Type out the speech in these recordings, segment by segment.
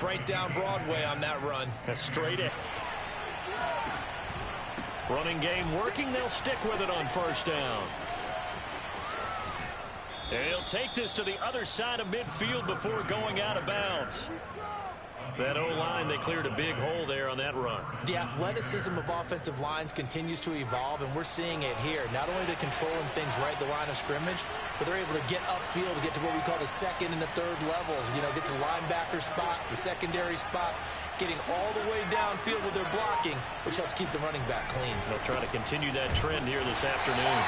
right down Broadway on that run. That's straight in. Running game working. They'll stick with it on first down. And he'll take this to the other side of midfield before going out of bounds. That O-line, they cleared a big hole there on that run. The athleticism of offensive lines continues to evolve, and we're seeing it here. Not only are they controlling things right at the line of scrimmage, but they're able to get upfield to get to what we call the second and the third levels. You know, get to linebacker spot, the secondary spot, getting all the way downfield with their blocking, which helps keep the running back clean. They'll try to continue that trend here this afternoon.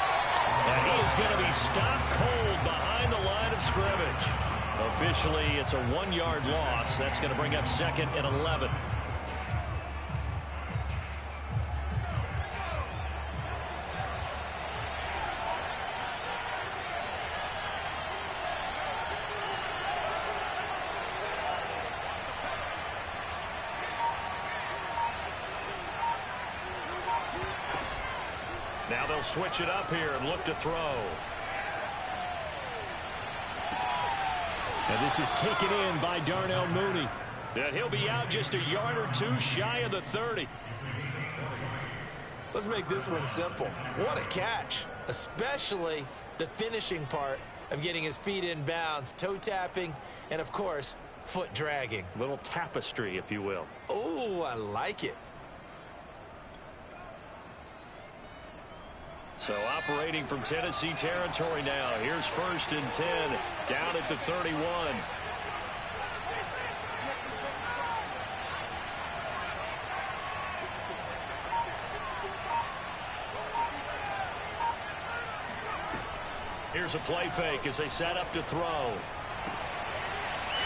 And he is going to be stopped cold behind the line of scrimmage. Officially, it's a 1-yard loss. That's going to bring up 2nd and 11. Now they'll switch it up here and look to throw. And this is taken in by Darnell Mooney. And he'll be out just a yard or two shy of the 30. Let's make this one simple. What a catch, especially the finishing part of getting his feet in bounds, toe tapping, and, of course, foot dragging. Little tapestry, if you will. Oh, I like it. So operating from Tennessee territory now. Here's 1st and 10 down at the 31. Here's a play fake as they set up to throw.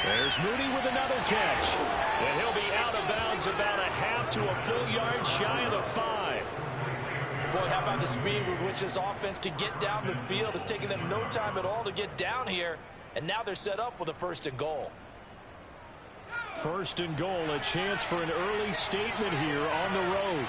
There's Mooney with another catch. And he'll be out of bounds about a half to a full yard shy of the 5. Boy, how about the speed with which this offense can get down the field? It's taken them no time at all to get down here, and now they're set up with a 1st and goal. 1st and goal, a chance for an early statement here on the road.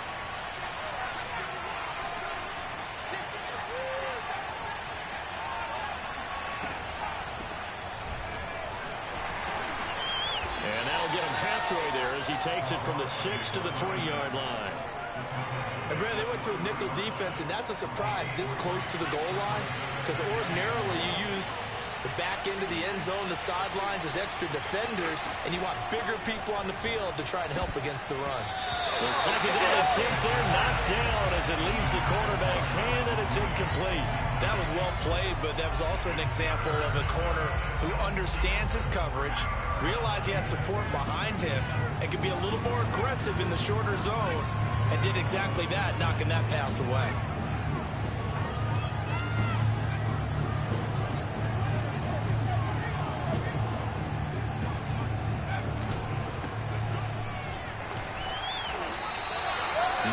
And that'll get him halfway there as he takes it from the 6 to the 3-yard line. And Brad, they went to a nickel defense, and that's a surprise this close to the goal line, because ordinarily you use the back end of the end zone, the sidelines as extra defenders, and you want bigger people on the field to try and help against the run. The 2nd down attempt there knocked down as it leaves the quarterback's hand, and it's incomplete. That was well played, but that was also an example of a corner who understands his coverage, realized he had support behind him, and could be a little more aggressive in the shorter zone, and did exactly that, knocking that pass away.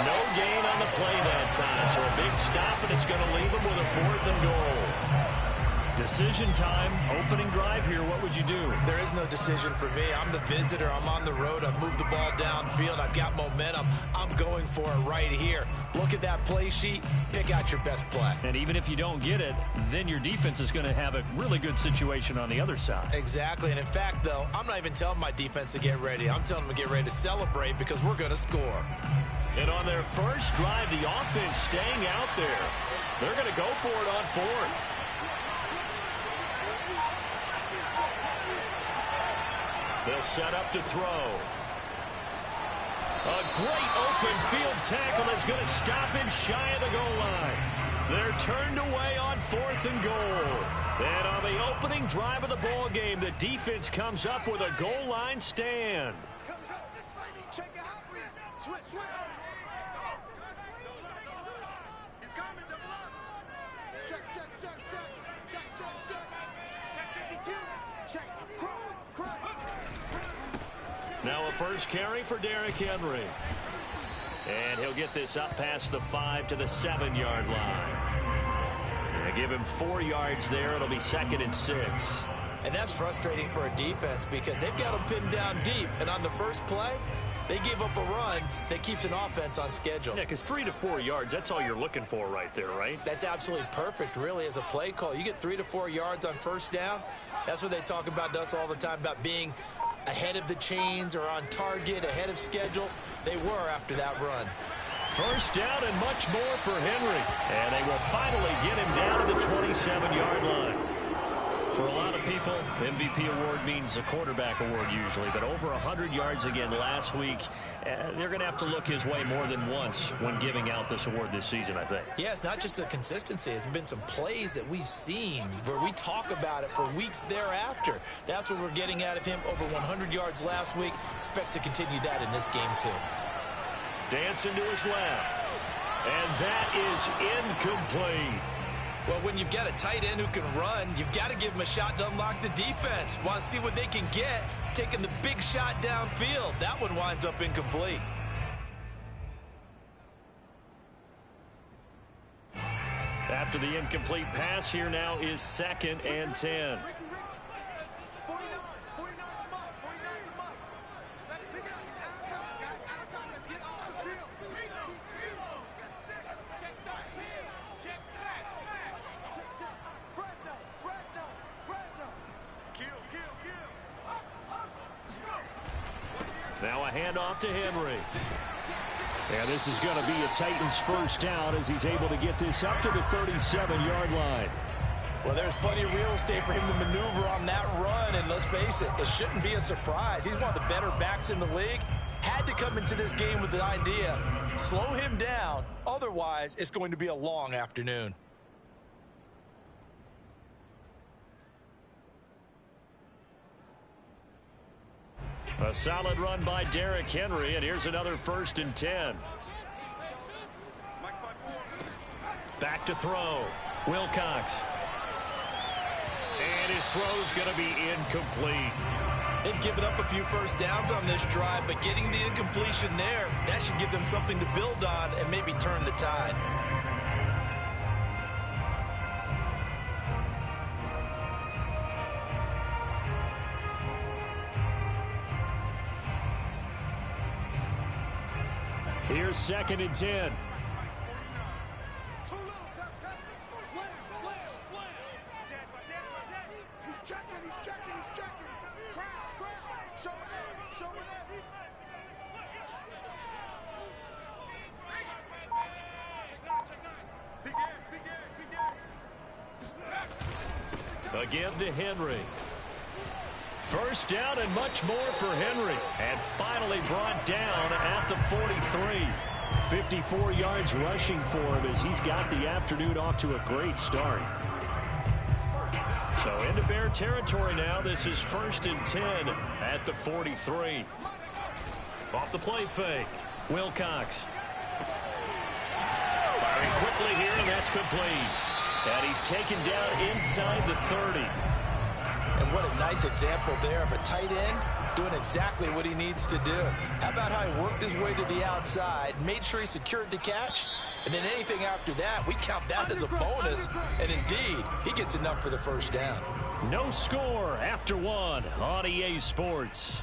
No gain on the play that time, so a big stop, and it's going to leave them with a 4th and goal. Decision time, opening drive here. What would you do? There is no decision for me. I'm the visitor. I'm on the road. I've moved the ball downfield. I've got momentum. I'm going for it right here. Look at that play sheet. Pick out your best play. And even if you don't get it, then your defense is going to have a really good situation on the other side. Exactly. And in fact, though, I'm not even telling my defense to get ready. I'm telling them to get ready to celebrate because we're going to score. And on their first drive, the offense staying out there. They're going to go for it on 4th. They'll set up to throw. A great open field tackle that's going to stop him shy of the goal line. They're turned away on 4th and goal. And on the opening drive of the ball game, the defense comes up with a goal line stand. Check it out. Switch. He's coming, double up. Check. Check 52. Check. Cross. Now a first carry for Derrick Henry. And he'll get this up past the 5 to the 7-yard line. They give him 4 yards there. It'll be 2nd and 6. And that's frustrating for a defense because they've got them pinned down deep. And on the first play, they give up a run that keeps an offense on schedule. Yeah, because 3 to 4 yards, that's all you're looking for right there, right? That's absolutely perfect, really, as a play call. You get 3 to 4 yards on first down. That's what they talk about to us all the time, about being ahead of the chains or on target, ahead of schedule. They were after that run. First down and much more for Henry. And they will finally get him down to the 27-yard line. For a lot of people, MVP award means a quarterback award usually, but over 100 yards again last week, they're going to have to look his way more than once when giving out this award this season, I think. Yeah, it's not just the consistency. It's been some plays that we've seen where we talk about it for weeks thereafter. That's what we're getting out of him. Over 100 yards last week. Expects to continue that in this game, too. Dancing to his left. And that is incomplete. Well, when you've got a tight end who can run, you've got to give him a shot to unlock the defense. Want to see what they can get, taking the big shot downfield. That one winds up incomplete. After the incomplete pass, here now is 2nd and 10. 49, 49 from up, 49 from up. Let's pick it up. It's out of time, guys. Out of time. Let's get off the field. Check 13. Check back. Check. Fresno. Kill. Now a handoff to Henry. And this is going to be a Titans first down as he's able to get this up to the 37-yard line. Well, there's plenty of real estate for him to maneuver on that run, and let's face it, it shouldn't be a surprise. He's one of the better backs in the league. Had to come into this game with the idea, slow him down, otherwise it's going to be a long afternoon. A solid run by Derrick Henry, and here's another 1st and 10. Back to throw. Wilcox. And his throw's going to be incomplete. They've given up a few first downs on this drive, but getting the incompletion there, that should give them something to build on and maybe turn the tide. Here's 2nd and 10. Too little. Slam. He's checking. Crouch. Show it up. Big Again to Henry. First down and much more for Henry. And finally brought down at the 43. 54 yards rushing for him as he's got the afternoon off to a great start. So into Bear territory now. This is 1st and 10 at the 43. Off the play fake. Wilcox. Firing quickly here, and that's complete. And he's taken down inside the 30. And what a nice example there of a tight end doing exactly what he needs to do. How about how he worked his way to the outside, made sure he secured the catch, and then anything after that, we count that as a bonus. And indeed, he gets enough for the first down. No score after one on EA Sports.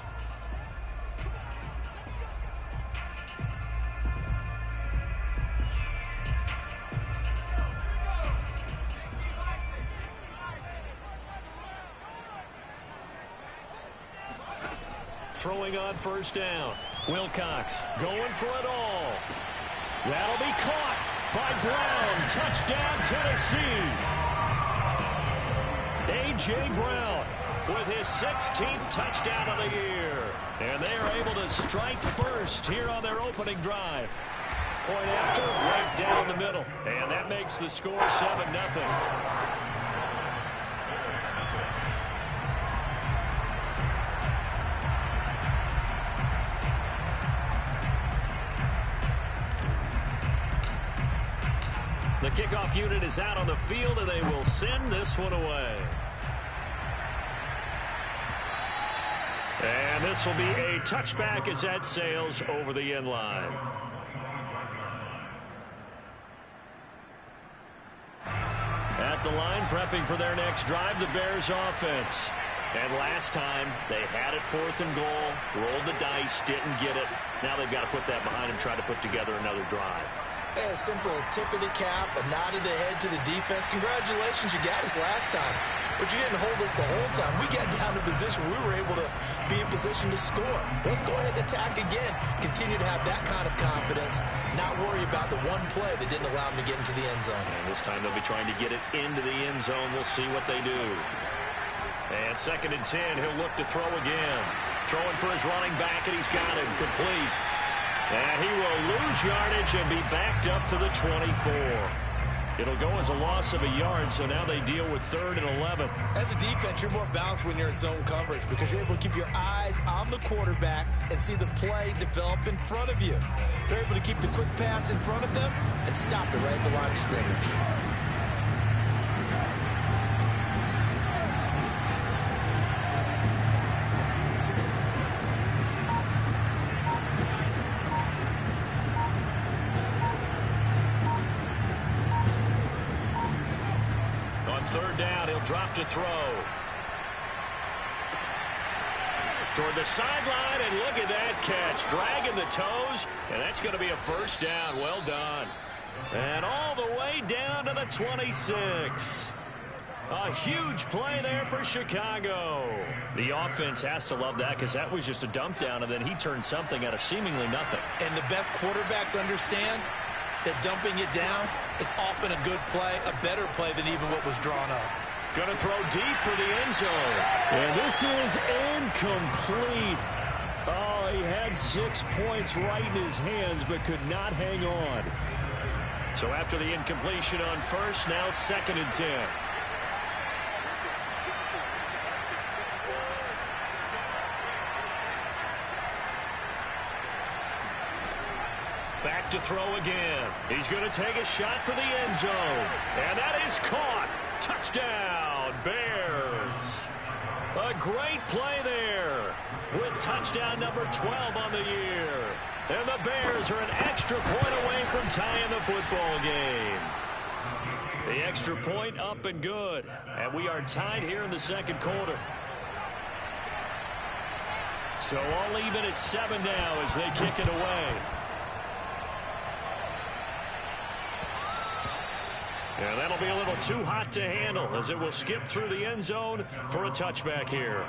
Throwing on first down. Wilcox going for it all. That'll be caught by Brown. Touchdown, Tennessee. A.J. Brown with his 16th touchdown of the year. And they are able to strike first here on their opening drive. Point after, right down the middle. And that makes the score 7-0. The kickoff unit is out on the field, and they will send this one away. And this will be a touchback as that sails over the end line. At the line, prepping for their next drive, the Bears offense. And last time, they had it 4th and goal, rolled the dice, didn't get it. Now they've got to put that behind them, try to put together another drive. A simple tip of the cap, a nod of the head to the defense. Congratulations, you got us last time, but you didn't hold us the whole time. We got down to position. We were able to be in position to score. Let's go ahead and attack again. Continue to have that kind of confidence, not worry about the one play that didn't allow them to get into the end zone. And this time they'll be trying to get it into the end zone. We'll see what they do. And 2nd and 10, he'll look to throw again. Throwing for his running back, and he's got him complete. And he will lose yardage and be backed up to the 24. It'll go as a loss of a yard, so now they deal with 3rd and 11. As a defense, you're more balanced when you're in zone coverage because you're able to keep your eyes on the quarterback and see the play develop in front of you. You're able to keep the quick pass in front of them and stop it right at the line of scrimmage. Drop to throw. Toward the sideline, and look at that catch. Dragging the toes, and that's going to be a first down. Well done. And all the way down to the 26. A huge play there for Chicago. The offense has to love that because that was just a dump down, and then he turned something out of seemingly nothing. And the best quarterbacks understand that dumping it down is often a good play, a better play than even what was drawn up. Going to throw deep for the end zone. And this is incomplete. Oh, he had 6 points right in his hands but could not hang on. So after the incompletion on first, now 2nd and 10. Back to throw again. He's going to take a shot for the end zone. And that is caught. Touchdown, Bears. A great play there with touchdown number 12 on the year. And the Bears are an extra point away from tying the football game. The extra point up and good. And we are tied here in the 2nd quarter. So all even at 7 now as they kick it away. And that'll be a little too hot to handle as it will skip through the end zone for a touchback here.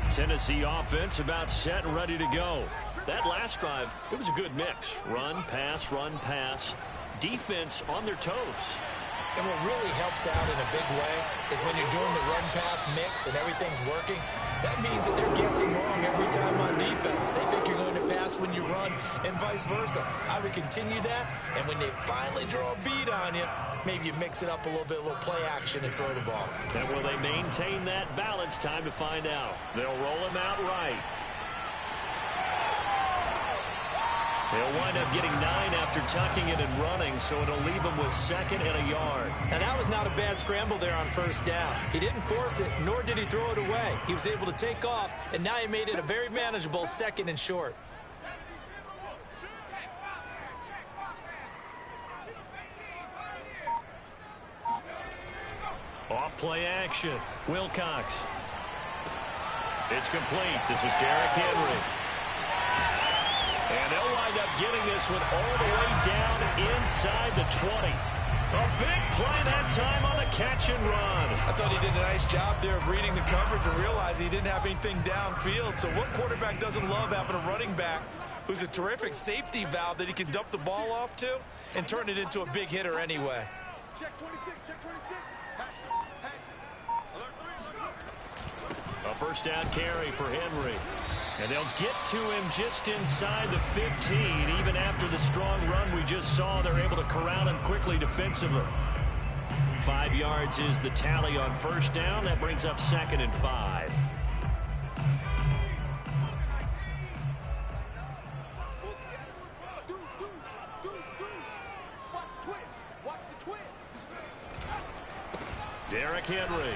Tennessee offense about set and ready to go. That last drive, it was a good mix. Run, pass. Defense on their toes. And what really helps out in a big way is when you're doing the run-pass mix and everything's working, that means that they're guessing wrong every time on defense. They think you're going to pass when you run and vice versa. I would continue that, and when they finally draw a beat on you, maybe you mix it up a little bit, a little play action and throw the ball. And will they maintain that balance? Time to find out. They'll roll him out right. They'll wind up getting 9 after tucking it and running, so it'll leave him with 2nd and a yard. And that was not a bad scramble there on first down. He didn't force it, nor did he throw it away. He was able to take off, and now he made it a very manageable 2nd and short. Off play action. Wilcox. It's complete. This is Derrick Henry. And they'll wind up getting this one all the way down inside the 20. A big play that time on the catch and run. I thought he did a nice job there of reading the coverage and realizing he didn't have anything downfield. So what quarterback doesn't love having a running back who's a terrific safety valve that he can dump the ball off to and turn it into a big hitter anyway? Check 26, check 26. A first down carry for Henry. And they'll get to him just inside the 15. Even after the strong run we just saw, they're able to corral him quickly defensively. 5 yards is the tally on first down. That brings up 2nd and 5. Derrick Henry.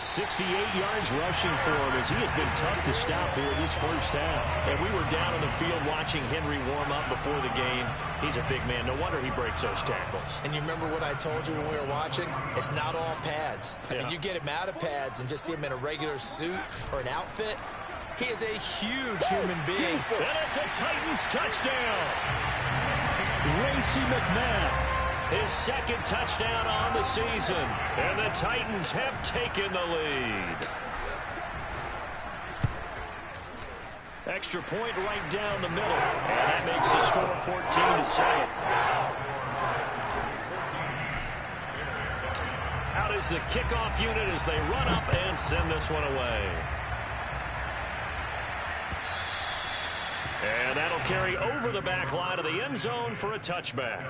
68 yards rushing for him as he has been tough to stop here this first half. And we were down on the field watching Henry warm up before the game. He's a big man. No wonder he breaks those tackles. And you remember what I told you when we were watching? It's not all pads. I mean, you get him out of pads and just see him in a regular suit or an outfit. He is a huge human being. And it's a Titans touchdown. Racey McMath. His second touchdown on the season. And the Titans have taken the lead. Extra point right down the middle. And that makes the score 14-7. Out is the kickoff unit as they run up and send this one away. And that'll carry over the back line of the end zone for a touchback.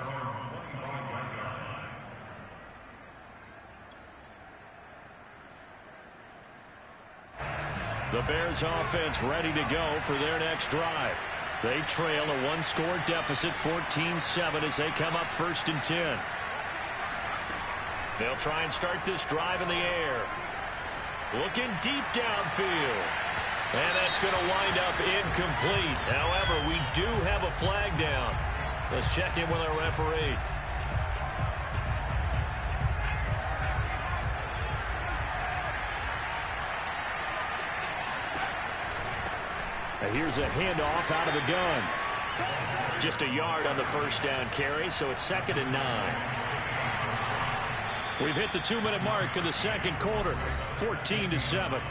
The Bears offense ready to go for their next drive. They trail a one-score deficit, 14-7, as they come up 1st and 10. They'll try and start this drive in the air. Looking deep downfield. And that's going to wind up incomplete. However, we do have a flag down. Let's check in with our referee. Here's a handoff out of the gun. Just a yard on the first down carry, so it's 2nd and 9. We've hit the 2-minute mark of the second quarter, 14-7.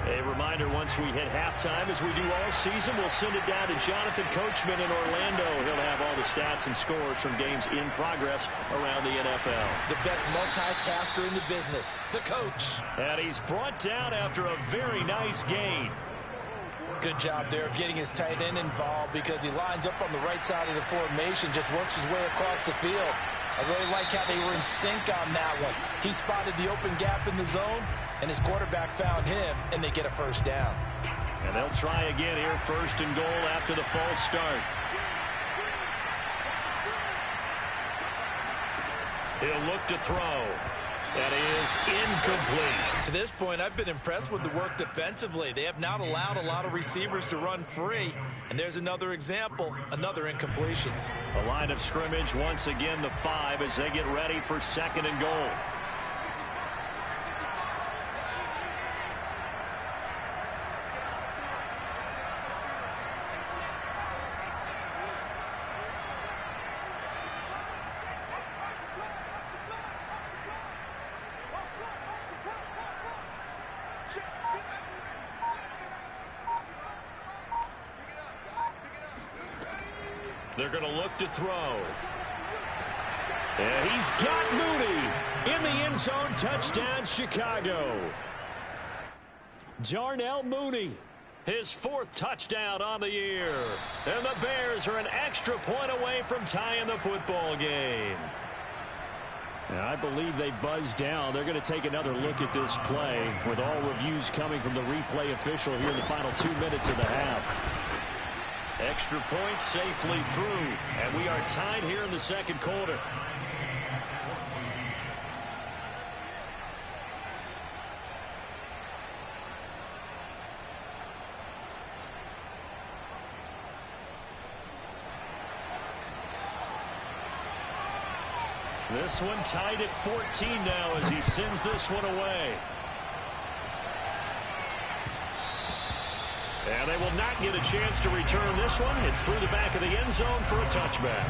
A reminder, once we hit halftime, as we do all season, we'll send it down to Jonathan Coachman in Orlando. He'll have all the stats and scores from games in progress around the NFL. The best multitasker in the business, the coach. And he's brought down after a very nice gain. Good job there of getting his tight end involved because he lines up on the right side of the formation, just works his way across the field. I really like how they were in sync on that one. He spotted the open gap in the zone, and his quarterback found him, and they get a first down. And they'll try again here, 1st and goal after the false start. He'll look to throw. That is incomplete. To this point, I've been impressed with the work defensively. They have not allowed a lot of receivers to run free. And there's another example, another incompletion. The line of scrimmage, once again, the 5 as they get ready for 2nd and goal. They're going to look to throw. And he's got Mooney in the end zone. Touchdown, Chicago. Darnell Mooney, his 4th touchdown on the year. And the Bears are an extra point away from tying the football game. And I believe they buzzed down. They're going to take another look at this play with all reviews coming from the replay official here in the final 2 minutes of the half. Extra point safely through, and we are tied here in the second quarter. This one tied at 14 now as he sends this one away. And they will not get a chance to return this one. It's through the back of the end zone for a touchback.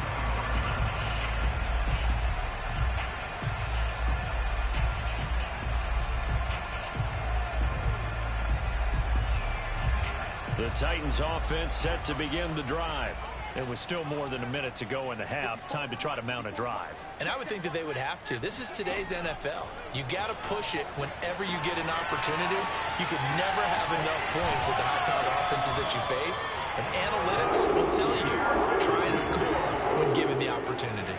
The Titans offense set to begin the drive. It was still more than a minute to go in the half. Time to try to mount a drive. And I would think that they would have to. This is today's NFL. You got to push it whenever you get an opportunity. You can never have enough points with the high-powered offenses that you face. And analytics will tell you, try and score when given the opportunity.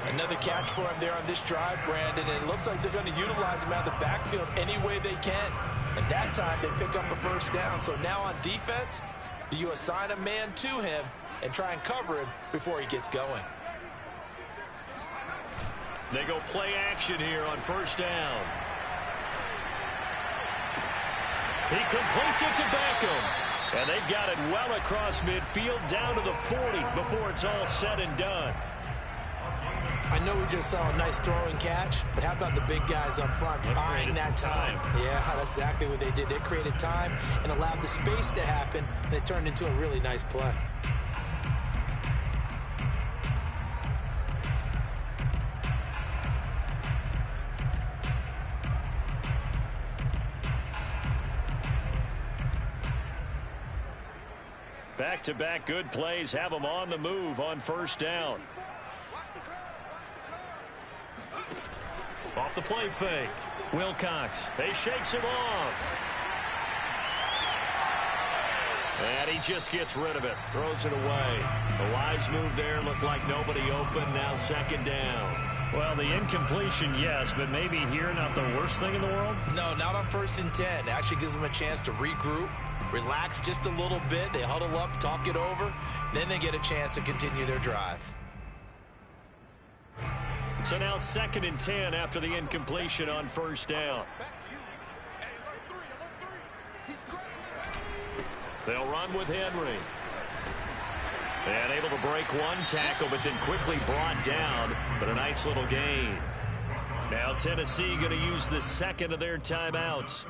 Another catch for him there on this drive, Brandon. And it looks like they're going to utilize him out of the backfield any way they can. And that time they pick up a first down. So now on defense, do you assign a man to him and try and cover him before he gets going? They go play action here on first down. He completes it to Beckham. And they've got it well across midfield down to the 40 before it's all said and done. I know we just saw a nice throwing catch, but how about the big guys up front buying that time? Yeah, that's exactly what they did. They created time and allowed the space to happen, and it turned into a really nice play. Back-to-back good plays have them on the move on first down. Off the play fake. Wilcox. He shakes him off. And he just gets rid of it. Throws it away. A wise move there. Looked like nobody open. Now second down. Well, the incompletion, yes, but maybe here not the worst thing in the world? No, not on 1st and 10. It actually gives them a chance to regroup, relax just a little bit. They huddle up, talk it over. Then they get a chance to continue their drive. So now 2nd and 10 after the incompletion on first down. They'll run with Henry. And able to break one tackle, but then quickly brought down. But a nice little gain. Now Tennessee going to use the second of their timeouts,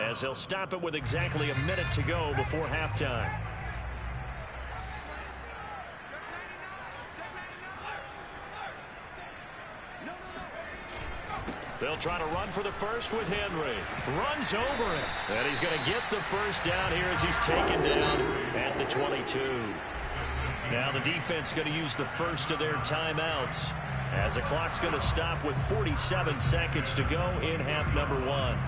as they'll stop it with exactly a minute to go before halftime. They'll try to run for the first with Henry. Runs over it. And he's going to get the first down here as he's taken down at the 22. Now the defense going to use the first of their timeouts, as the clock's going to stop with 47 seconds to go in half number 1.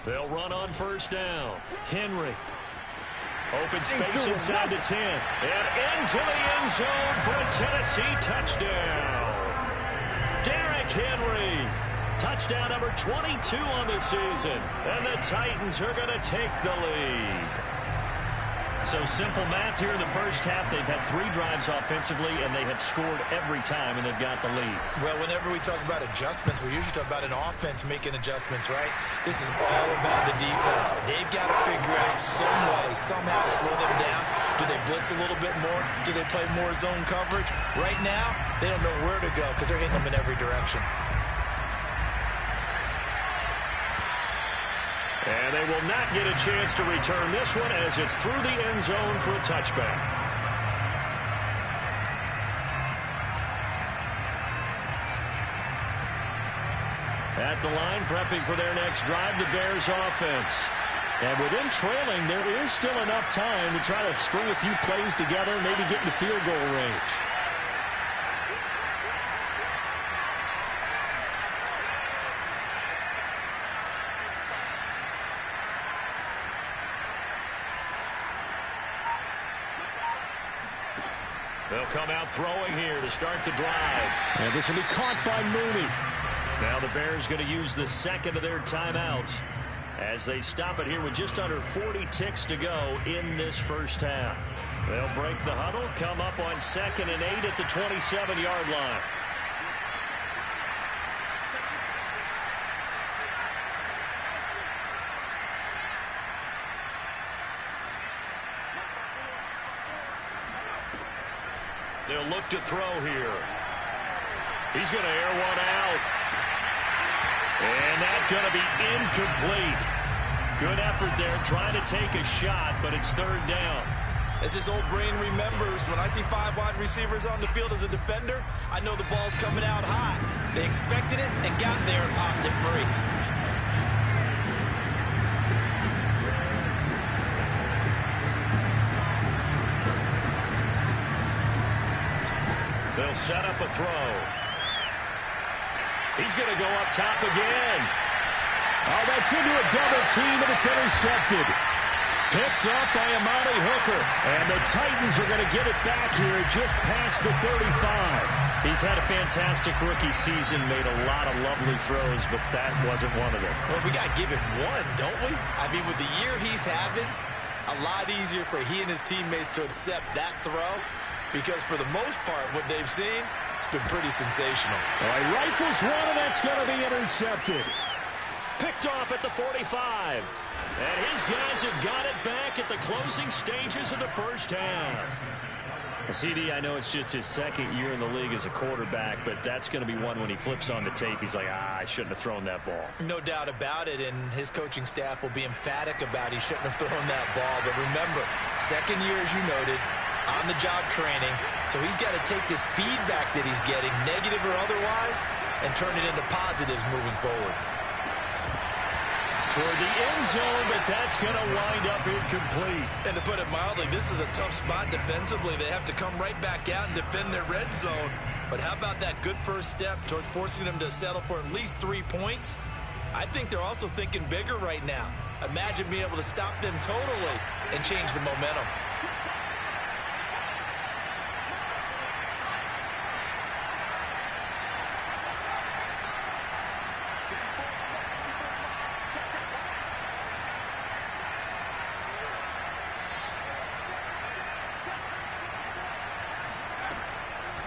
They'll run on first down. Henry. Open space inside the 10. And into the end zone for a Tennessee touchdown. Derrick Henry. Touchdown number 22 on the season. And the Titans are going to take the lead. So simple math here in the first half. They've had 3 drives offensively, and they have scored every time, and they've got the lead. Well, whenever we talk about adjustments, we usually talk about an offense making adjustments, right? This is all about the defense. They've got to figure out some way, somehow to slow them down. Do they blitz a little bit more? Do they play more zone coverage? Right now, they don't know where to go because they're hitting them in every direction. And they will not get a chance to return this one, as it's through the end zone for a touchback. At the line, prepping for their next drive, the Bears offense. And with them trailing, there is still enough time to try to string a few plays together and maybe get into field goal range. They'll come out throwing here to start the drive. And this will be caught by Mooney. Now the Bears going to use the second of their timeouts as they stop it here with just under 40 ticks to go in this first half. They'll break the huddle, come up on 2nd and 8 at the 27-yard line. They'll look to throw here. He's going to air one out. And that's going to be incomplete. Good effort there trying to take a shot, but it's 3rd down. As this old brain remembers, when I see 5 wide receivers on the field as a defender, I know the ball's coming out high. They expected it and got there and popped it free. They'll set up a throw. He's going to go up top again. Oh, that's into a double team, and it's intercepted. Picked up by Amani Hooker. And the Titans are going to get it back here just past the 35. He's had a fantastic rookie season, made a lot of lovely throws, but that wasn't one of them. Well, we got to give him one, don't we? I mean, with the year he's having, a lot easier for he and his teammates to accept that throw, because for the most part, what they've seen, it's been pretty sensational. All right, rifles one, and that's going to be intercepted. Picked off at the 45. And his guys have got it back at the closing stages of the first half. CD, I know it's just his second year in the league as a quarterback, but that's going to be one when he flips on the tape. He's like, I shouldn't have thrown that ball. No doubt about it, and his coaching staff will be emphatic about he shouldn't have thrown that ball. But remember, second year, as you noted, on-the-job training, so he's got to take this feedback that he's getting, negative or otherwise, and turn it into positives moving forward. Toward the end zone, but that's going to wind up incomplete. And to put it mildly, this is a tough spot defensively. They have to come right back out and defend their red zone. But how about that good first step towards forcing them to settle for at least 3 points? I think they're also thinking bigger right now. Imagine being able to stop them totally and change the momentum.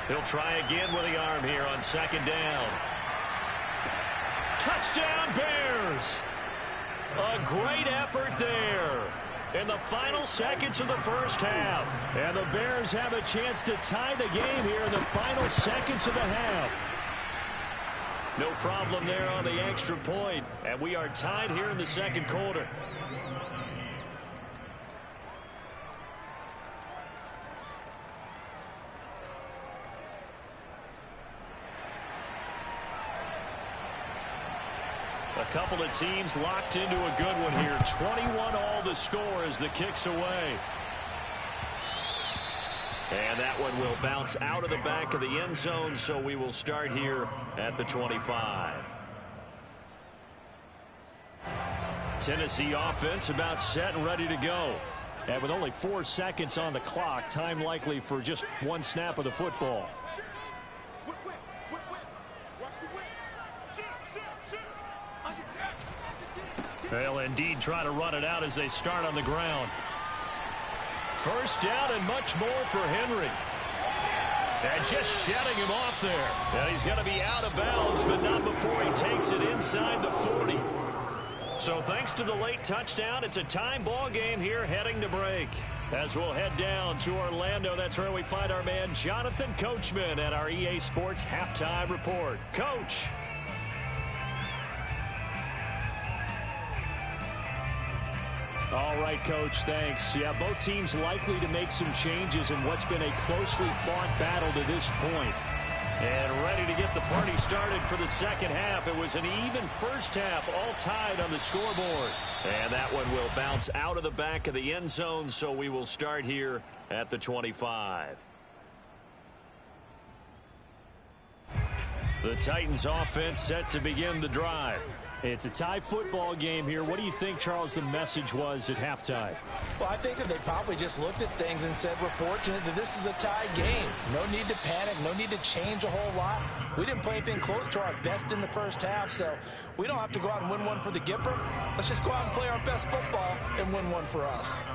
He'll try again with the arm here on second down. Touchdown, Bears! A great effort there in the final seconds of the first half. And the Bears have a chance to tie the game here in the final seconds of the half. No problem there on the extra point. And we are tied here in the second quarter. A couple of teams locked into a good one here. 21 all the score as the kick's away. And that one will bounce out of the back of the end zone, so we will start here at the 25. Tennessee offense about set and ready to go. And with only 4 seconds on the clock, time likely for just one snap of the football. They'll indeed try to run it out as they start on the ground. First down and much more for Henry. And just shedding him off there. And he's going to be out of bounds, but not before he takes it inside the 40. So thanks to the late touchdown, it's a time ball game here heading to break. As we'll head down to Orlando, that's where we find our man Jonathan Coachman at our EA Sports Halftime Report. Coach. All right, Coach, thanks. Yeah, both teams likely to make some changes in what's been a closely fought battle to this point. And ready to get the party started for the second half. It was an even first half, all tied on the scoreboard. And that one will bounce out of the back of the end zone, so we will start here at the 25. The Titans offense set to begin the drive. It's a tie football game here. What do you think, Charles, the message was at halftime? Well, I think that they probably just looked at things and said, we're fortunate that this is a tie game. No need to panic. No need to change a whole lot. We didn't play anything close to our best in the first half, so we don't have to go out and win one for the Gipper. Let's just go out and play our best football and win one for us.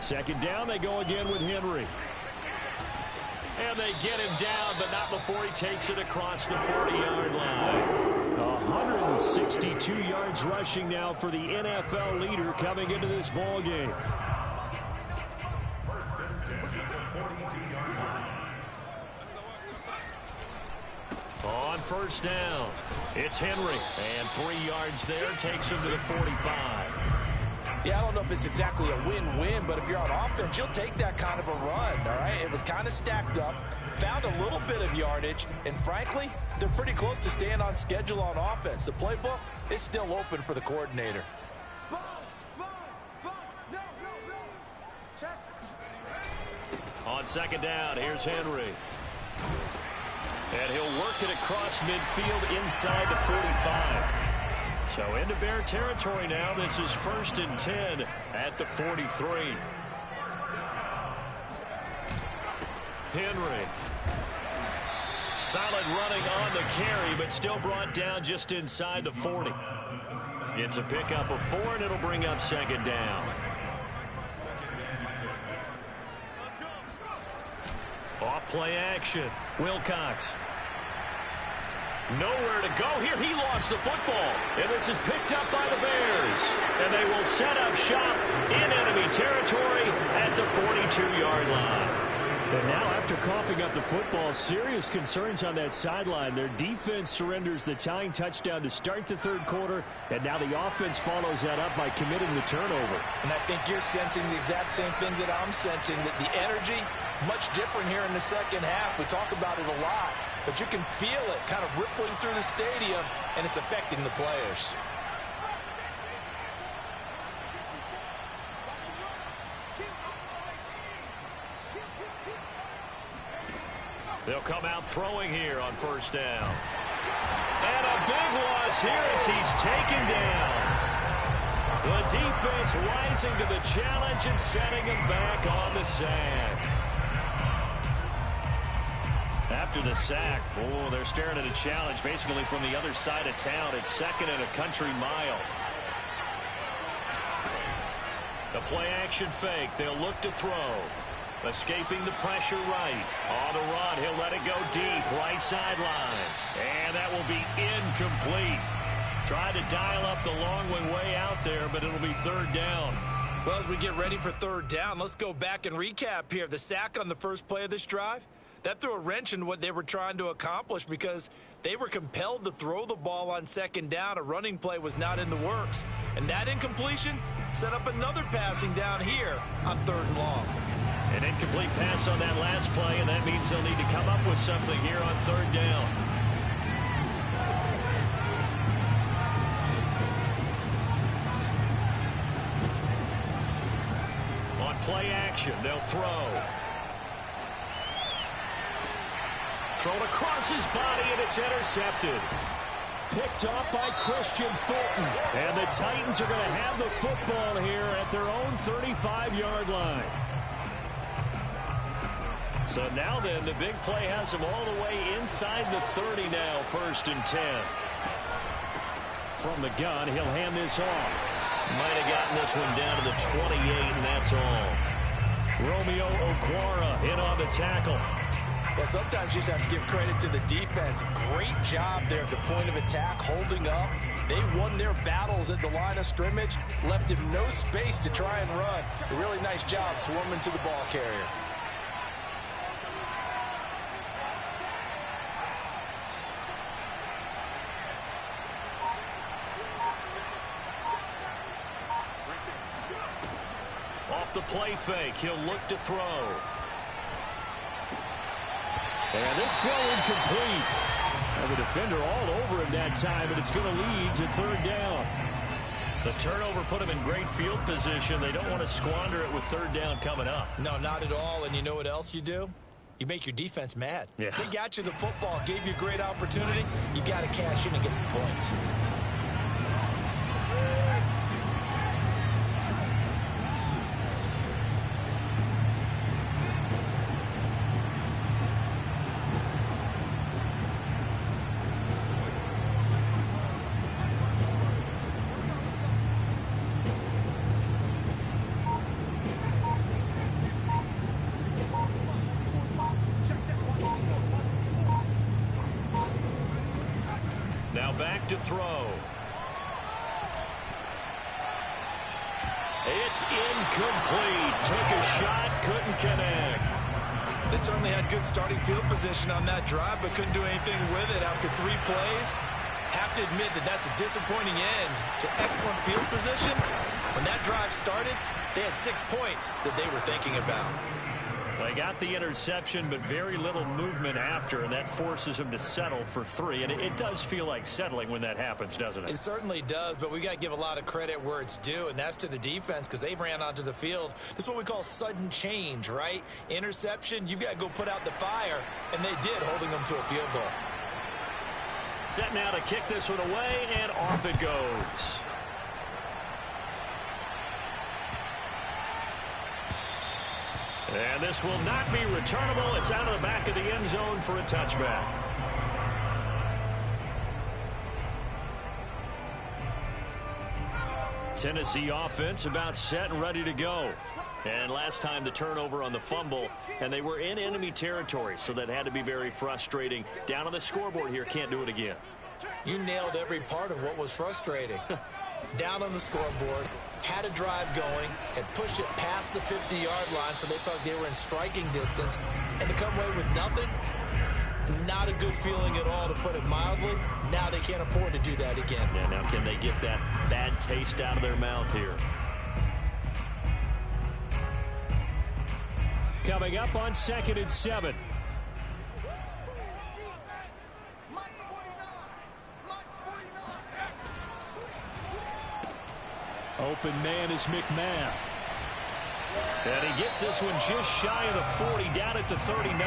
Second down, they go again with Henry. And they get him down, but not before he takes it across the 40-yard line. 162 yards rushing now for the NFL leader coming into this ball game. On first down, it's Henry. And 3 yards there, takes him to the 45. Yeah, I don't know if it's exactly a win-win, but if you're on offense, you'll take that kind of a run, all right? It was kind of stacked up, found a little bit of yardage, and frankly, they're pretty close to staying on schedule on offense. The playbook is still open for the coordinator. On second down, here's Henry. And he'll work it across midfield inside the 45. So into Bear territory now. This is 1st and 10 at the 43. Henry. Solid running on the carry, but still brought down just inside the 40. It's a pickup of 4, and it'll bring up 2nd down. Off play action. Wilcox. Nowhere to go here. He lost the football. And this is picked up by the Bears. And they will set up shop in enemy territory at the 42-yard line. And now after coughing up the football, serious concerns on that sideline. Their defense surrenders the tying touchdown to start the 3rd quarter. And now the offense follows that up by committing the turnover. And I think you're sensing the exact same thing that I'm sensing, that the energy, much different here in the 2nd half. We talk about it a lot, but you can feel it kind of rippling through the stadium, and it's affecting the players. They'll come out throwing here on 1st down. And a big loss here as he's taken down. The defense rising to the challenge and setting him back on the sack. After the sack, they're staring at a challenge basically from the other side of town. It's 2nd and a country mile. The play action fake. They'll look to throw. Escaping the pressure right. On the run, he'll let it go deep. Right sideline. And that will be incomplete. Tried to dial up the long way out there, but it'll be 3rd down. Well, as we get ready for 3rd down, let's go back and recap here. The sack on the first play of this drive, that threw a wrench in what they were trying to accomplish because they were compelled to throw the ball on 2nd down. A running play was not in the works. And that incompletion set up another passing down here on 3rd and long. An incomplete pass on that last play, and that means they'll need to come up with something here on 3rd down. On play action, they'll throw. Thrown across his body, and it's intercepted. Picked off by Christian Fulton. And the Titans are going to have the football here at their own 35-yard line. So now then, the big play has him all the way inside the 30 now, 1st and 10. From the gun, he'll hand this off. Might have gotten this one down to the 28, and that's all. Romeo Okwara in on the tackle. Well, sometimes you just have to give credit to the defense. Great job there at the point of attack, holding up. They won their battles at the line of scrimmage, left him no space to try and run. A really nice job swarming to the ball carrier. Off the play fake, he'll look to throw. And this throw incomplete. And the defender all over him that time, and it's going to lead to 3rd down. The turnover put him in great field position. They don't want to squander it with 3rd down coming up. No, not at all. And you know what else you do? You make your defense mad. Yeah. They got you the football, gave you a great opportunity. You got to cash in and get some points. Back to throw. It's incomplete. Took a shot, couldn't connect. They certainly had good starting field position on that drive, but couldn't do anything with it after 3 plays. Have to admit that that's a disappointing end to excellent field position. When that drive started, they had 6 points that they were thinking about. They got the interception, but very little movement after, and that forces them to settle for 3. And it does feel like settling when that happens, doesn't it? It certainly does, but we got to give a lot of credit where it's due, and that's to the defense because they ran onto the field. This is what we call sudden change, right? Interception, you've got to go put out the fire, and they did, holding them to a field goal. Set now to kick this one away, and off it goes. And this will not be returnable. It's out of the back of the end zone for a touchback. Tennessee offense about set and ready to go. And last time the turnover on the fumble, and they were in enemy territory, so that had to be very frustrating. Down on the scoreboard here, can't do it again. You nailed every part of what was frustrating. Down on the scoreboard, had a drive going, had pushed it past the 50-yard line, so they thought they were in striking distance, and to come away with nothing, not a good feeling at all, to put it mildly. Now they can't afford to do that again. Yeah, now can they get that bad taste out of their mouth here? Coming up on 2nd and 7. Open man is McMath. And he gets this one just shy of the 40, down at the 39.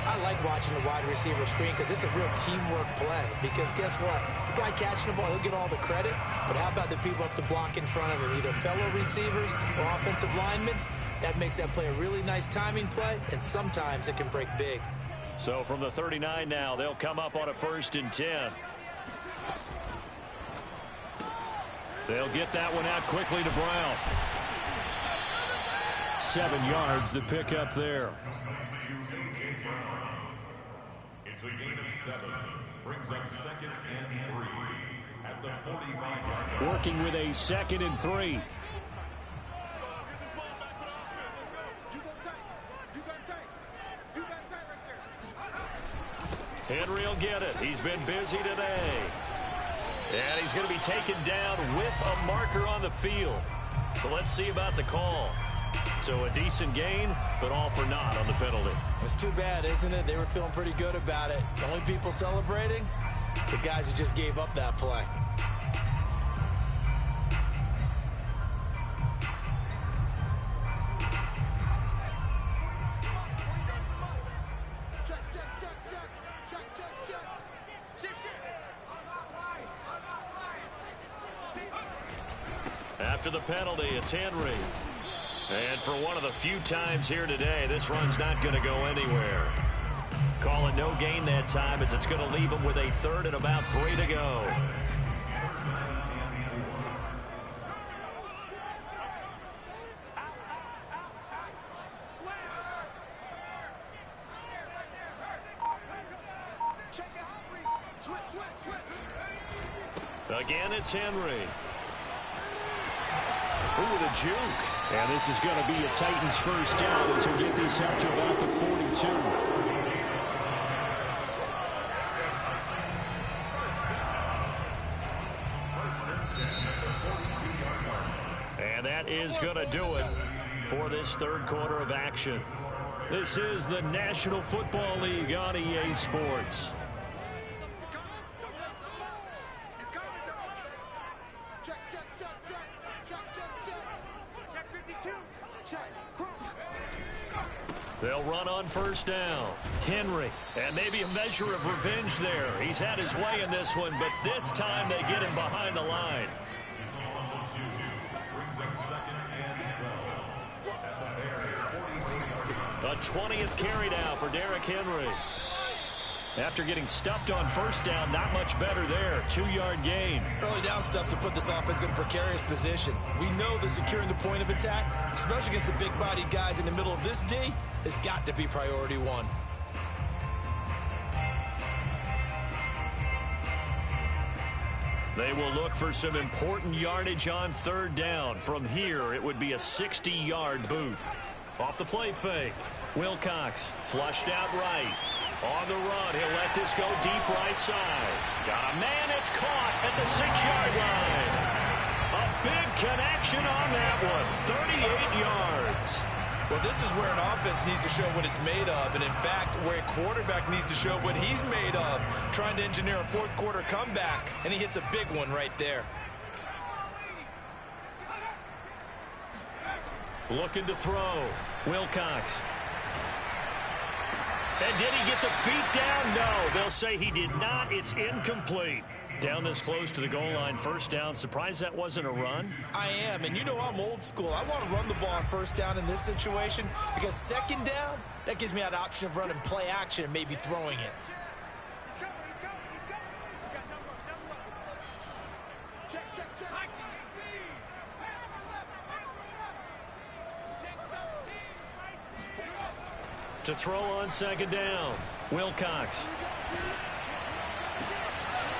I like watching the wide receiver screen because it's a real teamwork play. Because guess what? The guy catching the ball, he'll get all the credit. But how about the people up to block in front of him, either fellow receivers or offensive linemen? That makes that play a really nice timing play, and sometimes it can break big. So from the 39 now, they'll come up on a 1st and 10. They'll get that one out quickly to Brown. 7 yards, the pickup there. It's a gain of 7. Brings up 2nd and 3 at the 45-yard line. Working with a 2nd and 3. Henry will get it. He's been busy today. And he's going to be taken down with a marker on the field. So let's see about the call. So a decent gain, but all for naught on the penalty. It's too bad, isn't it? They were feeling pretty good about it. The only people celebrating, the guys who just gave up that play. After the penalty, it's Henry. And for one of the few times here today, this run's not going to go anywhere. Call it no gain that time, as it's going to leave him with a 3rd and about 3 to go. Again, it's Henry. Ooh, with a juke. And this is going to be a Titans 1st down as we get this out to about the 42. And that is going to do it for this 3rd quarter of action. This is the National Football League on EA Sports. They'll run on 1st down. Henry, and maybe a measure of revenge there. He's had his way in this one, but this time they get him behind the line. A 20th carry now for Derrick Henry. After getting stuffed on 1st down, not much better there. 2-yard gain. Early down stuff to put this offense in precarious position. We know that securing the point of attack, especially against the big-bodied guys in the middle of this D, has got to be priority 1. They will look for some important yardage on 3rd down. From here, it would be a 60-yard boot. Off the play fake. Wilcox flushed out right. On the run, he'll let this go deep right side. Got a man, it's caught at the 6-yard line. A big connection on that one. 38 yards. Well, this is where an offense needs to show what it's made of, and in fact, where a quarterback needs to show what he's made of, trying to engineer a 4th quarter comeback, and he hits a big one right there. Looking to throw. Wilcox. And did he get the feet down? No, they'll say he did not. It's incomplete. Down this close to the goal line, first down. Surprised that wasn't a run? I am, and you know I'm old school. I want to run the ball on first down in this situation because second down, that gives me an option of running play action and maybe throwing it. To throw on second down, Wilcox.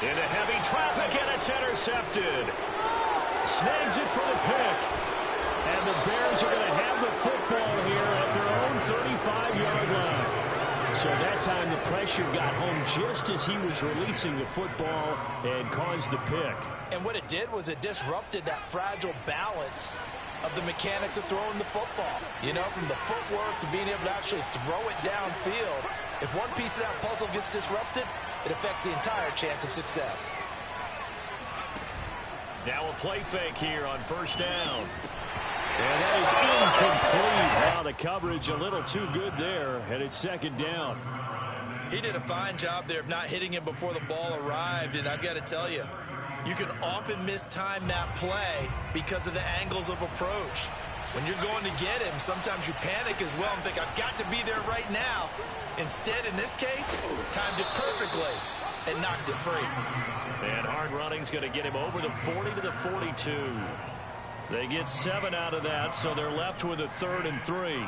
Into heavy traffic, and it's intercepted. Snags it for the pick. And the Bears are going to have the football here at their own 35-yard line. So that time the pressure got home just as he was releasing the football and caused the pick. And what it did was it disrupted that fragile balance of the mechanics of throwing the football. You know, from the footwork to being able to actually throw it downfield. If one piece of that puzzle gets disrupted, it affects the entire chance of success. Now a play fake here on first down. And that is incomplete. Now the coverage a little too good there, and it's second down. He did a fine job there of not hitting him before the ball arrived, and I've got to tell you, you can often mistime that play because of the angles of approach. When you're going to get him, sometimes you panic as well and think, I've got to be there right now. Instead, in this case, timed it perfectly and knocked it free. And hard running's going to get him over the 40 to the 42. They get 7 out of that, so they're left with a 3rd and 3.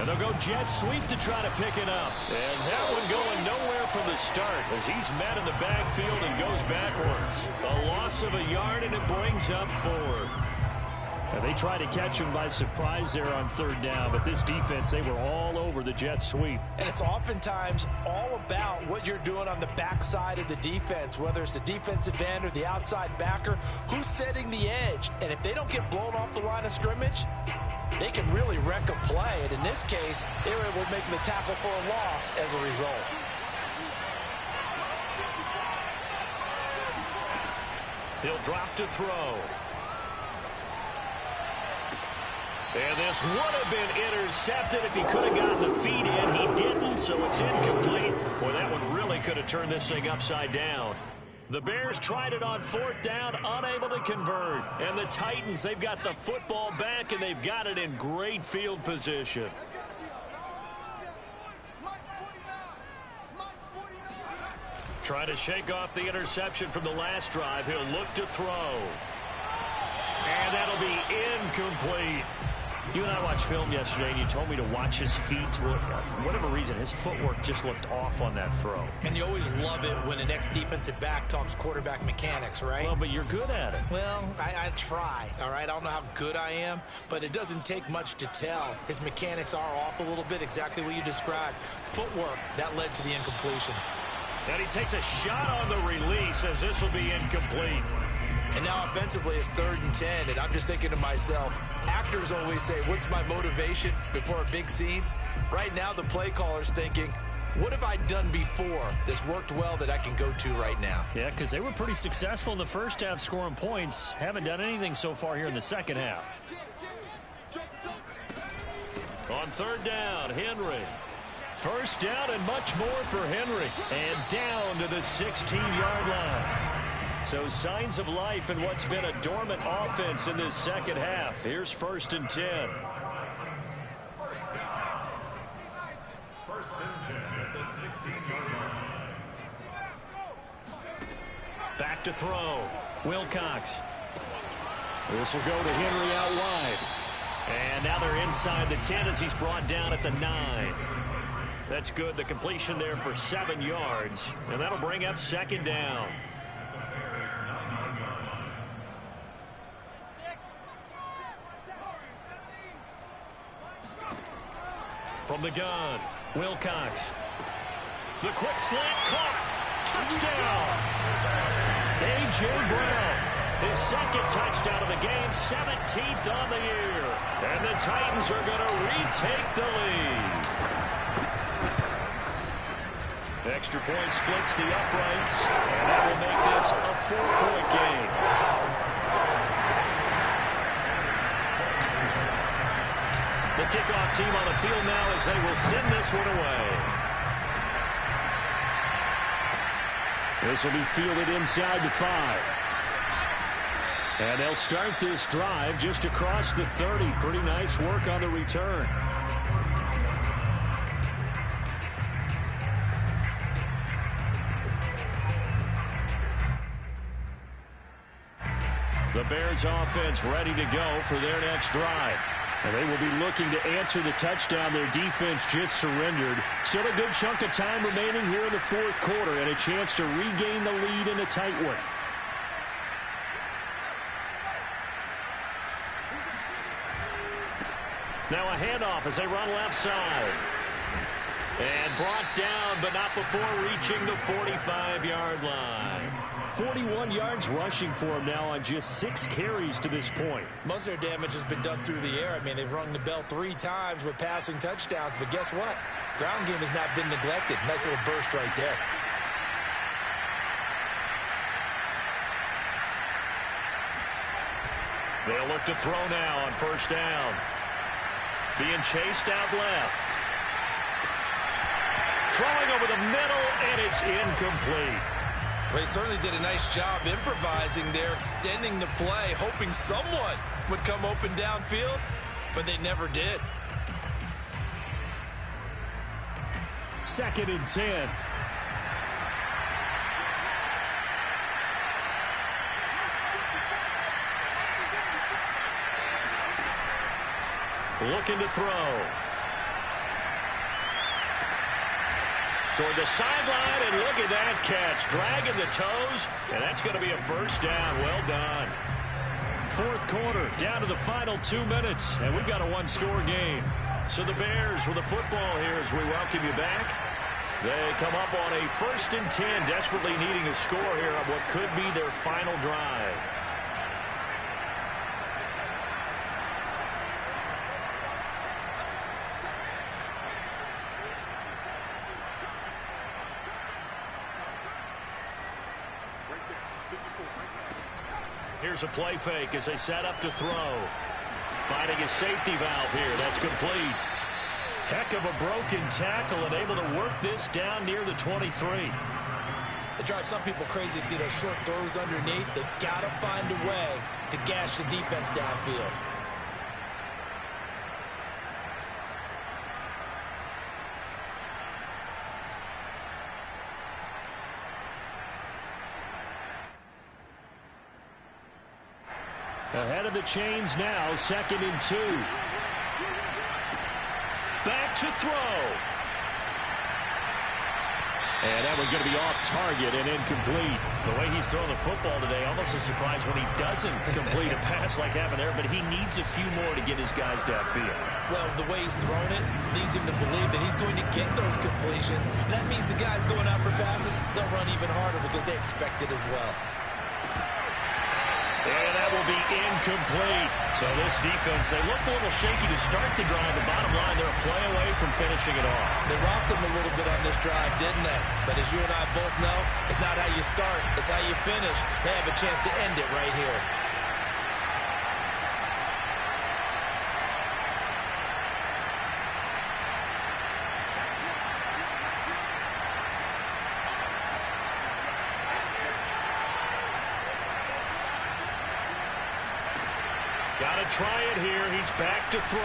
They'll go jet sweep to try to pick it up. And that one going nowhere from the start as he's met in the backfield and goes backwards. A loss of a yard, and it brings up 4th. And they tried to catch him by surprise there on 3rd down, but this defense, they were all over the jet sweep. And it's oftentimes all about what you're doing on the backside of the defense, whether it's the defensive end or the outside backer, who's setting the edge. And if they don't get blown off the line of scrimmage, they can really wreck a play. And in this case, they were able to make the tackle for a loss as a result. He'll drop to throw. And this would have been intercepted if he could have gotten the feet in. He didn't, so it's incomplete. Boy, that one really could have turned this thing upside down. The Bears tried it on 4th down, unable to convert. And the Titans, they've got the football back, and they've got it in great field position. Trying to shake off the interception from the last drive. He'll look to throw. And that'll be incomplete. You and I watched film yesterday, and you told me to watch his feet. For whatever reason, his footwork just looked off on that throw. And you always love it when an ex-defensive back talks quarterback mechanics, right? Well, but you're good at it. Well, I try, all right? I don't know how good I am, but it doesn't take much to tell. His mechanics are off a little bit, exactly what you described. Footwork, that led to the incompletion. And he takes a shot on the release as this will be incomplete. And now offensively it's 3rd and 10, and I'm just thinking to myself, actors always say, what's my motivation before a big scene? Right now the play caller's thinking, what have I done before that's worked well that I can go to right now? Yeah, because they were pretty successful in the first half scoring points. Haven't done anything so far here in the second half. On 3rd down, Henry. First down and much more for Henry. And down to the 16-yard line. So signs of life in what's been a dormant offense in this second half. Here's 1st and 10. 1st and 10 at the 16-yard line. Back to throw. Wilcox. This will go to Henry out wide. And now they're inside the 10 as he's brought down at the 9. That's good. The completion there for 7 yards. And that'll bring up 2nd down. From the gun, Wilcox. The quick slant caught. Touchdown. A.J. Brown. His 2nd touchdown of the game, 17th on the year. And the Titans are going to retake the lead. Extra point splits the uprights, and that will make this a 4-point game. The kickoff team on the field now as they will send this one away. This will be fielded inside the 5. And they'll start this drive just across the 30. Pretty nice work on the return. The Bears offense ready to go for their next drive. And they will be looking to answer the touchdown their defense just surrendered. Still a good chunk of time remaining here in the fourth quarter and a chance to regain the lead in a tight one. Now a handoff as they run left side. And brought down, but not before reaching the 45-yard line. 41 yards rushing for him now on just 6 carries to this point. Most of their damage has been done through the air. I mean, they've rung the bell 3 times with passing touchdowns, but guess what? Ground game has not been neglected. Nice little burst right there. They'll look to throw now on first down. Being chased out left. Throwing over the middle, and it's incomplete. Well, he certainly did a nice job improvising there, extending the play, hoping someone would come open downfield, but they never did. 2nd and 10. Looking to throw. Toward the sideline, and look at that catch. Dragging the toes, and that's going to be a first down. Well done. Fourth quarter, down to the final 2 minutes, and we've got a 1-score game. So the Bears with the football here as we welcome you back. They come up on a 1st and 10, desperately needing a score here on what could be their final drive. Here's a play fake as they set up to throw. Finding a safety valve here. That's complete. Heck of a broken tackle and able to work this down near the 23. It drives some people crazy to see those short throws underneath. They got to find a way to gash the defense downfield. Ahead of the chains now, 2nd and 2. Back to throw. And that one's going to be off target and incomplete. The way he's throwing the football today, almost a surprise when he doesn't complete a pass like happened there, but he needs a few more to get his guys downfield. Well, the way he's thrown it leads him to believe that he's going to get those completions. And that means the guys going out for passes, they'll run even harder because they expect it as well. And that will be incomplete. So this defense, they looked a little shaky to start the drive. The bottom line, they're a play away from finishing it off. They rocked them a little bit on this drive, didn't they? But as you and I both know, it's not how you start, it's how you finish. They have a chance to end it right here. Got to try it here. He's back to throw.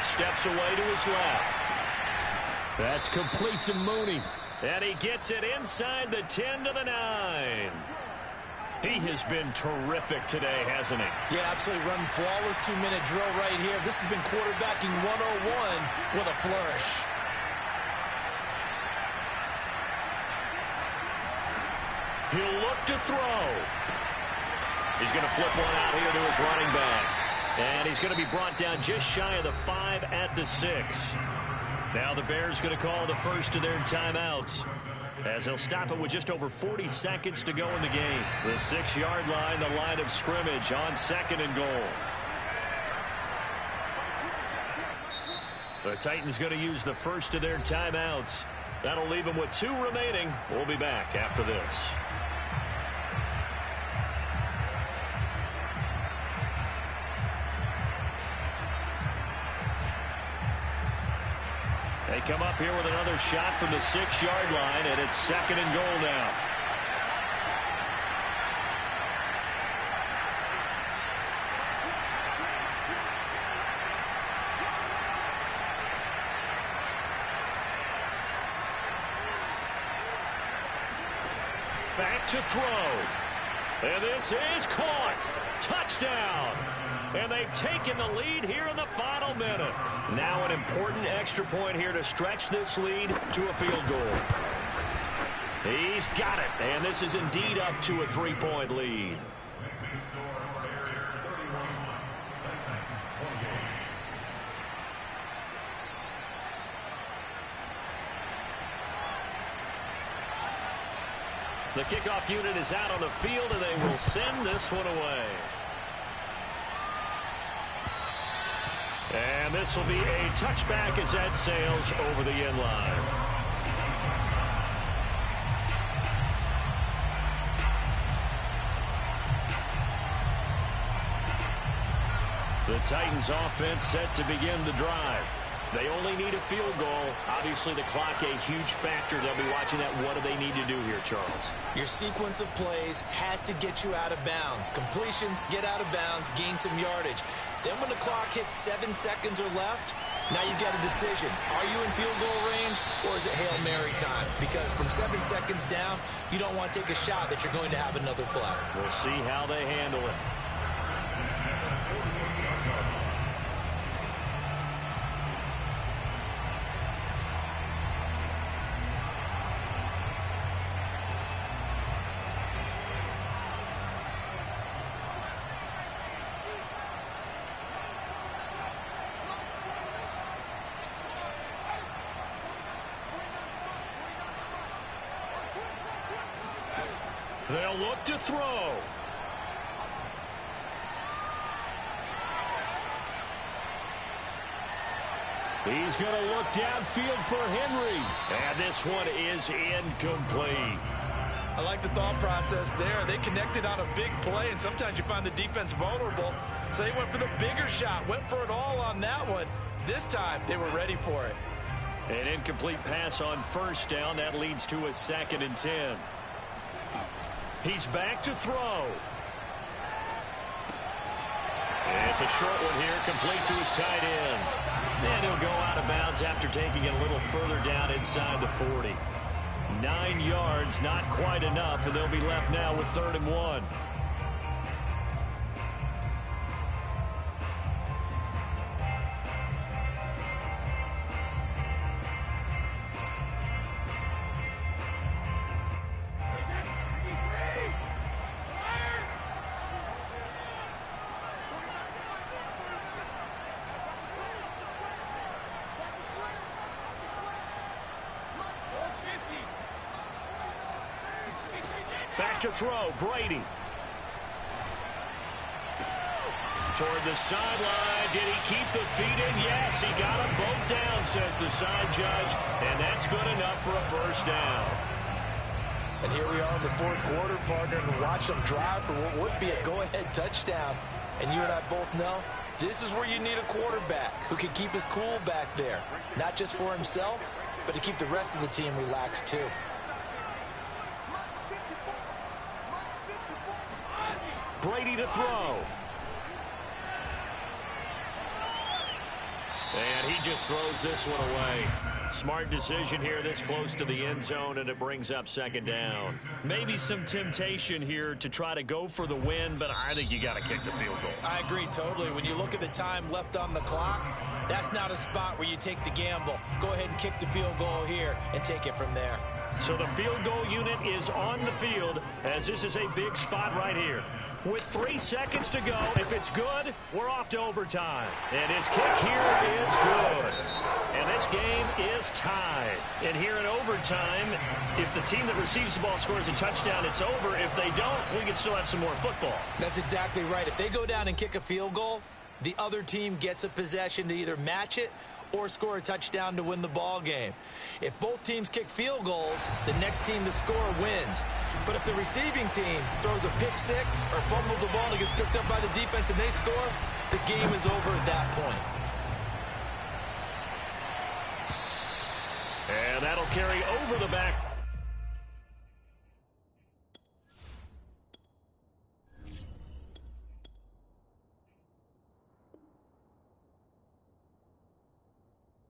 Steps away to his left. That's complete to Mooney. And he gets it inside the 10 to the 9. He has been terrific today, hasn't he? Yeah, absolutely. Running flawless 2-minute drill right here. This has been quarterbacking 101 with a flourish. He'll look to throw. He's going to flip one out here to his running back. And he's going to be brought down just shy of the 5 at the 6. Now the Bears going to call the first of their timeouts, as they'll stop it with just over 40 seconds to go in the game. The 6-yard line, the line of scrimmage on 2nd and goal. The Titans going to use the first of their timeouts That'll leave them with 2 remaining. We'll be back after this. They come up here with another shot from the 6-yard line, and it's 2nd and goal now. Back to throw. And this is caught. Touchdown. And they've taken the lead here in the final minute. Now an important extra point here to stretch this lead to a field goal. He's got it. And this is indeed up to a 3-point lead. The kickoff unit is out on the field, and they will send this one away. And this will be a touchback as that sails over the end line. The Titans offense set to begin the drive. They only need a field goal. Obviously, the clock a huge factor. They'll be watching that. What do they need to do here, Charles? Your sequence of plays has to get you out of bounds. Completions, get out of bounds, gain some yardage. Then when the clock hits 7 seconds or left, now you've got a decision. Are you in field goal range, or is it Hail Mary time? Because from 7 seconds down, you don't want to take a shot that you're going to have another play. We'll see how they handle it. They'll look to throw. He's going to look downfield for Henry. And this one is incomplete. I like the thought process there. They connected on a big play, and sometimes you find the defense vulnerable. So they went for the bigger shot, went for it all on that one. This time, they were ready for it. An incomplete pass on first down. That leads to a 2nd and 10. He's back to throw. And it's a short one here, complete to his tight end. And he'll go out of bounds after taking it a little further down inside the 40. 9 yards, not quite enough, and they'll be left now with 3rd and 1. Back to throw, Brady. Toward the sideline. Did he keep the feet in? Yes, he got them both down, says the side judge. And that's good enough for a first down. And here we are in the 4th quarter, partner, and watch them drive for what would be a go-ahead touchdown. And you and I both know this is where you need a quarterback who can keep his cool back there. Not just for himself, but to keep the rest of the team relaxed too. Brady to throw. And he just throws this one away. Smart decision here this close to the end zone, and it brings up 2nd down. Maybe some temptation here to try to go for the win, but I think you got to kick the field goal. I agree totally. When you look at the time left on the clock, that's not a spot where you take the gamble. Go ahead and kick the field goal here and take it from there. So the field goal unit is on the field, as this is a big spot right here. With 3 seconds to go, if it's good, we're off to overtime. And his kick here is good. And this game is tied. And here in overtime, if the team that receives the ball scores a touchdown, it's over. If they don't, we can still have some more football. That's exactly right. If they go down and kick a field goal, the other team gets a possession to either match it or score a touchdown to win the ball game. If both teams kick field goals, the next team to score wins. But if the receiving team throws a pick six or fumbles the ball and it gets picked up by the defense and they score, the game is over at that point. And that'll carry over the back.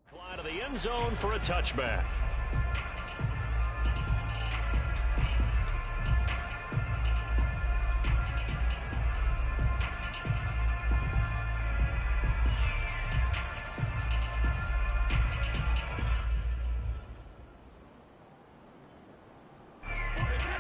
Fly to the end zone for a touchback.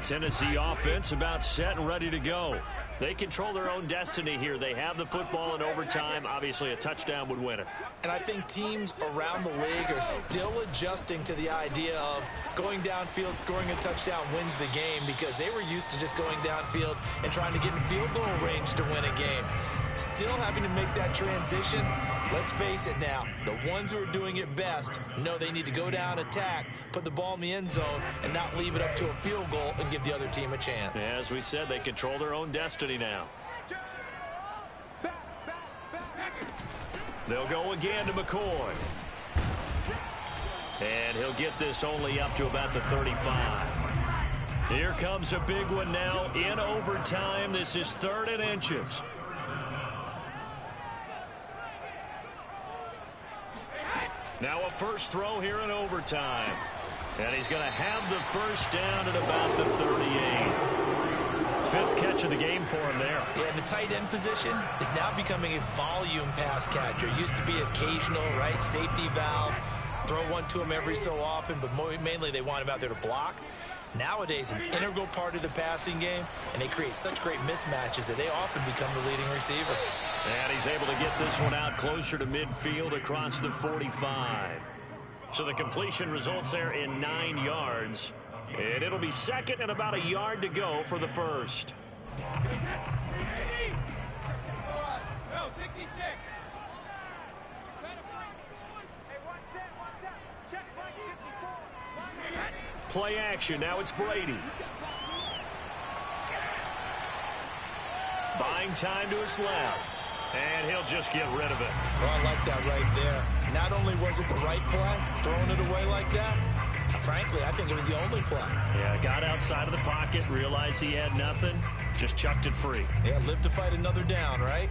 Tennessee offense about set and ready to go. They control their own destiny here. They have the football in overtime. Obviously, a touchdown would win it. And I think teams around the league are still adjusting to the idea of going downfield, scoring a touchdown wins the game, because they were used to just going downfield and trying to get in field goal range to win a game. Still having to make that transition. Let's face it now, the ones who are doing it best know they need to go down, attack, put the ball in the end zone, and not leave it up to a field goal and give the other team a chance. As we said, they control their own destiny now. They'll go again to McCoy. And he'll get this only up to about the 35. Here comes a big one now in overtime. This is 3rd and inches. Now a first throw here in overtime. And he's going to have the first down at about the 38. 5th catch of the game for him there. Yeah, the tight end position is now becoming a volume pass catcher. It used to be occasional, right? Safety valve. Throw one to him every so often, but mainly they want him out there to block. Nowadays, an integral part of the passing game, and they create such great mismatches that they often become the leading receiver. And he's able to get this one out closer to midfield across the 45. So the completion results there in 9 yards. And it'll be 2nd and about a yard to go for the first. Play action. Now it's Brady. Buying time to his left. And he'll just get rid of it. Well, I like that right there. Not only was it the right play, throwing it away like that, frankly, I think it was the only play. Yeah, got outside of the pocket, realized he had nothing, just chucked it free. Yeah, live to fight another down, right?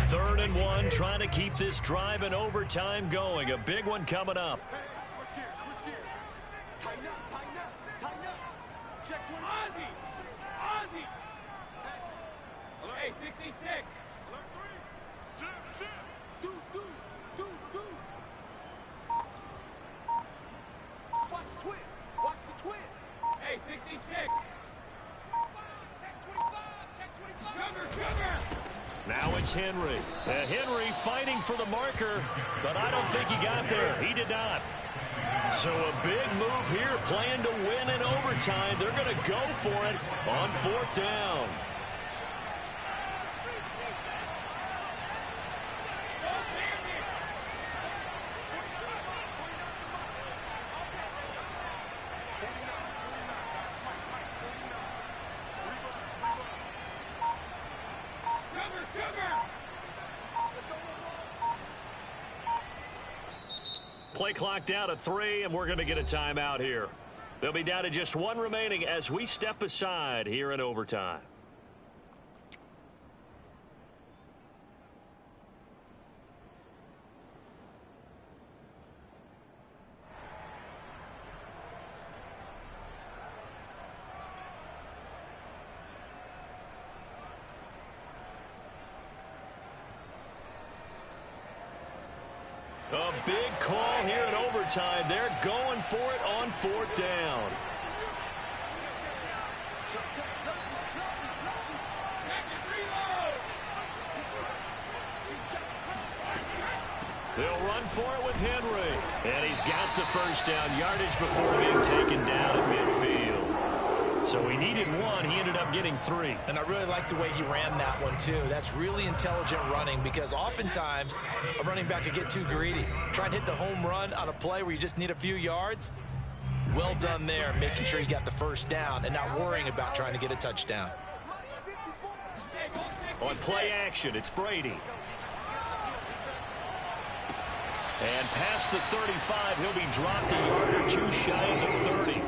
3rd and 1, trying to keep this drive in overtime going. A big one coming up. Switch gears, switch gears. Tighten up, tighten up, tighten up. Check 20. Ozzy! Ozzy! Hey, stick. Alert 3. Shift. Deuce. Watch the twist. Hey, stick. Check 25. Cover. Now it's Henry. Henry fighting for the marker, but I don't think he got there. He did not. So a big move here, playing to win in overtime. They're going to go for it on 4th down. Play clock down to 3, and we're going to get a timeout here. They'll be down to just 1 remaining as we step aside here in overtime. A big call here in overtime. They're going for it on 4th down. They'll run for it with Henry. And he's got the first down, yardage before being taken down at midfield. So he needed 1. He ended up getting 3. And I really like the way he ran that one, too. That's really intelligent running because oftentimes a running back could get too greedy. Try and hit the home run on a play where you just need a few yards. Well done there, making sure you got the first down and not worrying about trying to get a touchdown. On play action, it's Brady. And past the 35, he'll be dropped a yard or 2 shy of the 30.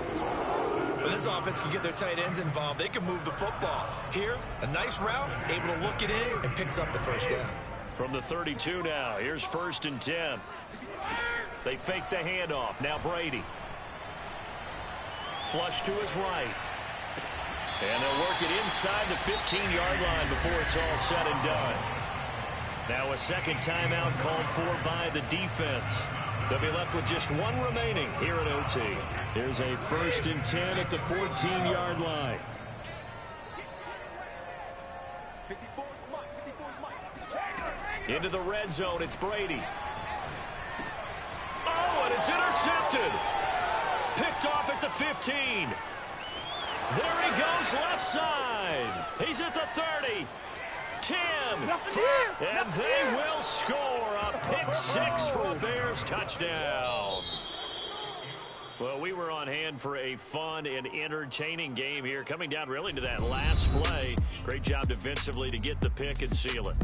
When this offense can get their tight ends involved, they can move the football. Here, a nice route, able to look it in, and picks up the first down. From the 32 now, here's 1st and 10. They fake the handoff. Now Brady. Flush to his right. And they'll work it inside the 15-yard line before it's all said and done. Now a second timeout called for by the defense. They'll be left with just 1 remaining here at OT. Here's a 1st and 10 at the 14-yard line. Into the red zone, it's Brady. Oh, and it's intercepted. Picked off at the 15. There he goes, left side. He's at the 30. 10. And they will score a pick 6 for a Bears touchdown. Well, we were on hand for a fun and entertaining game here. Coming down really to that last play. Great job defensively to get the pick and seal it.